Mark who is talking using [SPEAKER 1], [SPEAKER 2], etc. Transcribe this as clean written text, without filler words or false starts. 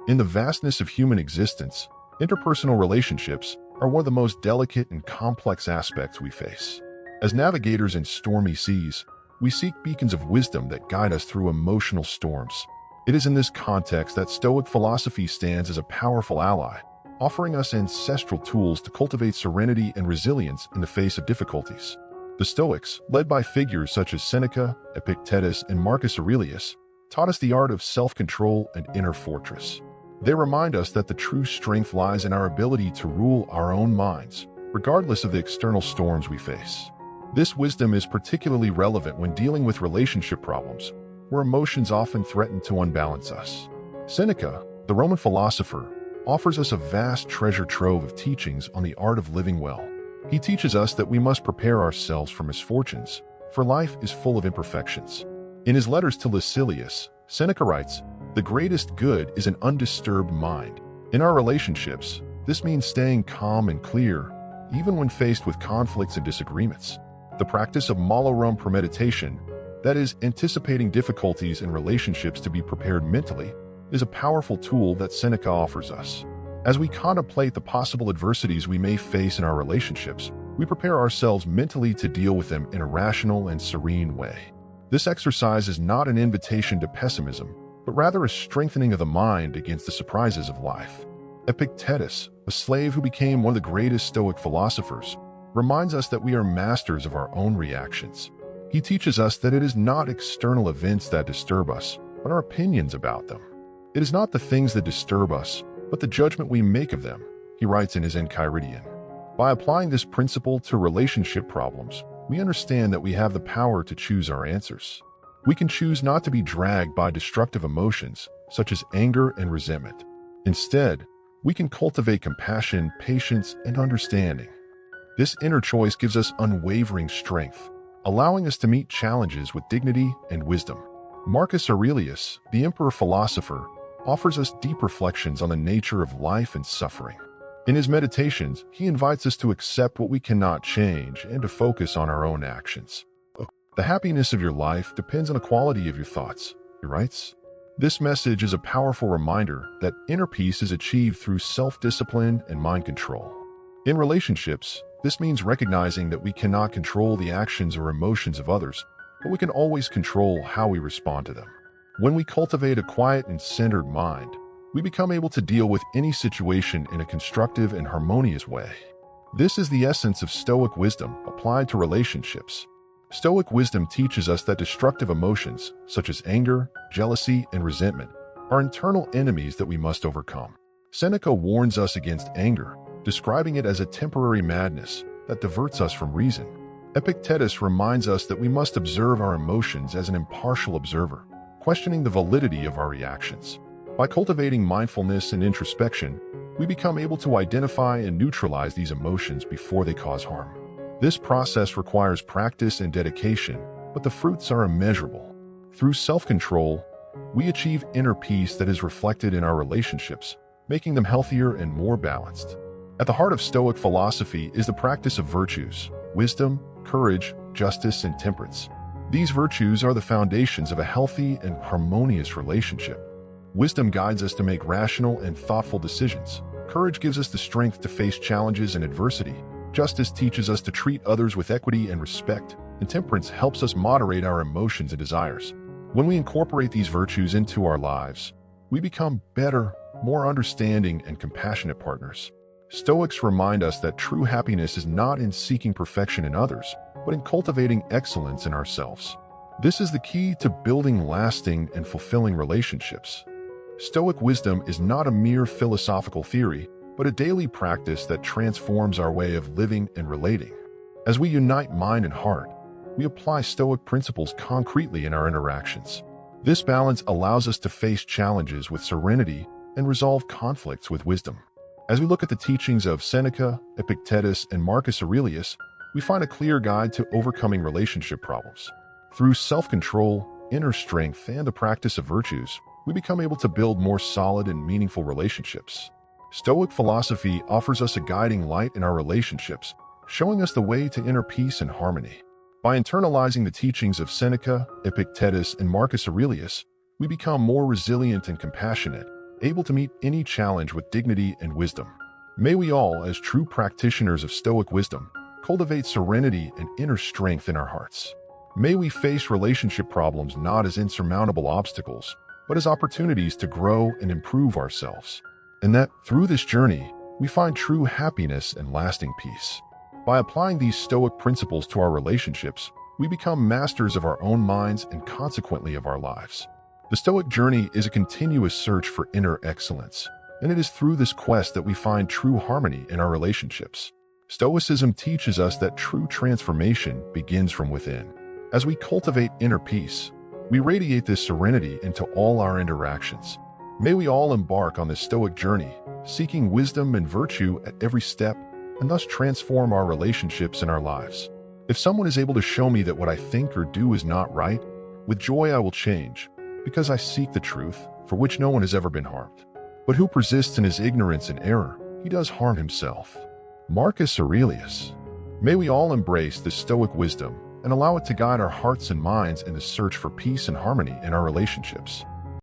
[SPEAKER 1] In the vastness of human existence, interpersonal relationships are one of the most delicate and complex aspects we face. As navigators in stormy seas, we seek beacons of wisdom that guide us through emotional storms. It is in this context that Stoic philosophy stands as a powerful ally, offering us ancestral tools to cultivate serenity and resilience in the face of difficulties. The Stoics, led by figures such as Seneca, Epictetus, and Marcus Aurelius, taught us the art of self-control and inner fortress. They remind us that the true strength lies in our ability to rule our own minds, regardless of the external storms we face. This wisdom is particularly relevant when dealing with relationship problems, where emotions often threaten to unbalance us. Seneca, the Roman philosopher, offers us a vast treasure trove of teachings on the art of living well. He teaches us that we must prepare ourselves for misfortunes, for life is full of imperfections. In his letters to Lucilius, Seneca writes, "The greatest good is an undisturbed mind." In our relationships, this means staying calm and clear, even when faced with conflicts and disagreements. The practice of malorum premeditation, that is, anticipating difficulties in relationships to be prepared mentally, is a powerful tool that Seneca offers us. As we contemplate the possible adversities we may face in our relationships, we prepare ourselves mentally to deal with them in a rational and serene way. This exercise is not an invitation to pessimism, but rather a strengthening of the mind against the surprises of life. Epictetus, a slave who became one of the greatest Stoic philosophers, reminds us that we are masters of our own reactions. He teaches us that it is not external events that disturb us, but our opinions about them. It is not the things that disturb us, but the judgment we make of them, he writes in his Enchiridion. By applying this principle to relationship problems, we understand that we have the power to choose our answers. We can choose not to be dragged by destructive emotions, such as anger and resentment. Instead, we can cultivate compassion, patience, and understanding. This inner choice gives us unwavering strength, allowing us to meet challenges with dignity and wisdom. Marcus Aurelius, the emperor philosopher, offers us deep reflections on the nature of life and suffering. In his meditations, he invites us to accept what we cannot change and to focus on our own actions. The happiness of your life depends on the quality of your thoughts, he writes. This message is a powerful reminder that inner peace is achieved through self-discipline and mind control. In relationships, this means recognizing that we cannot control the actions or emotions of others, but we can always control how we respond to them. When we cultivate a quiet and centered mind, we become able to deal with any situation in a constructive and harmonious way. This is the essence of Stoic wisdom applied to relationships. Stoic wisdom teaches us that destructive emotions, such as anger, jealousy, and resentment, are internal enemies that we must overcome. Seneca warns us against anger, describing it as a temporary madness that diverts us from reason. Epictetus reminds us that we must observe our emotions as an impartial observer, questioning the validity of our reactions. By cultivating mindfulness and introspection, we become able to identify and neutralize these emotions before they cause harm. This process requires practice and dedication, but the fruits are immeasurable. Through self-control, we achieve inner peace that is reflected in our relationships, making them healthier and more balanced. At the heart of Stoic philosophy is the practice of virtues: wisdom, courage, justice, and temperance. These virtues are the foundations of a healthy and harmonious relationship. Wisdom guides us to make rational and thoughtful decisions. Courage gives us the strength to face challenges and adversity. Justice teaches us to treat others with equity and respect, and temperance helps us moderate our emotions and desires. When we incorporate these virtues into our lives, we become better, more understanding, and compassionate partners. Stoics remind us that true happiness is not in seeking perfection in others, but in cultivating excellence in ourselves. This is the key to building lasting and fulfilling relationships. Stoic wisdom is not a mere philosophical theory, but a daily practice that transforms our way of living and relating. As we unite mind and heart, we apply Stoic principles concretely in our interactions. This balance allows us to face challenges with serenity and resolve conflicts with wisdom. As we look at the teachings of Seneca, Epictetus, and Marcus Aurelius, we find a clear guide to overcoming relationship problems. Through self-control, inner strength, and the practice of virtues, we become able to build more solid and meaningful relationships. Stoic philosophy offers us a guiding light in our relationships, showing us the way to inner peace and harmony. By internalizing the teachings of Seneca, Epictetus, and Marcus Aurelius, we become more resilient and compassionate, able to meet any challenge with dignity and wisdom. May we all, as true practitioners of Stoic wisdom, cultivate serenity and inner strength in our hearts. May we face relationship problems not as insurmountable obstacles, but as opportunities to grow and improve ourselves. And that, through this journey, we find true happiness and lasting peace. By applying these Stoic principles to our relationships, we become masters of our own minds and consequently of our lives. The Stoic journey is a continuous search for inner excellence, and it is through this quest that we find true harmony in our relationships. Stoicism teaches us that true transformation begins from within. As we cultivate inner peace, we radiate this serenity into all our interactions. May we all embark on this Stoic journey, seeking wisdom and virtue at every step, and thus transform our relationships and our lives. If someone is able to show me that what I think or do is not right, with joy I will change, because I seek the truth, for which no one has ever been harmed. But who persists in his ignorance and error, he does harm himself. Marcus Aurelius. May we all embrace this Stoic wisdom and allow it to guide our hearts and minds in the search for peace and harmony in our relationships.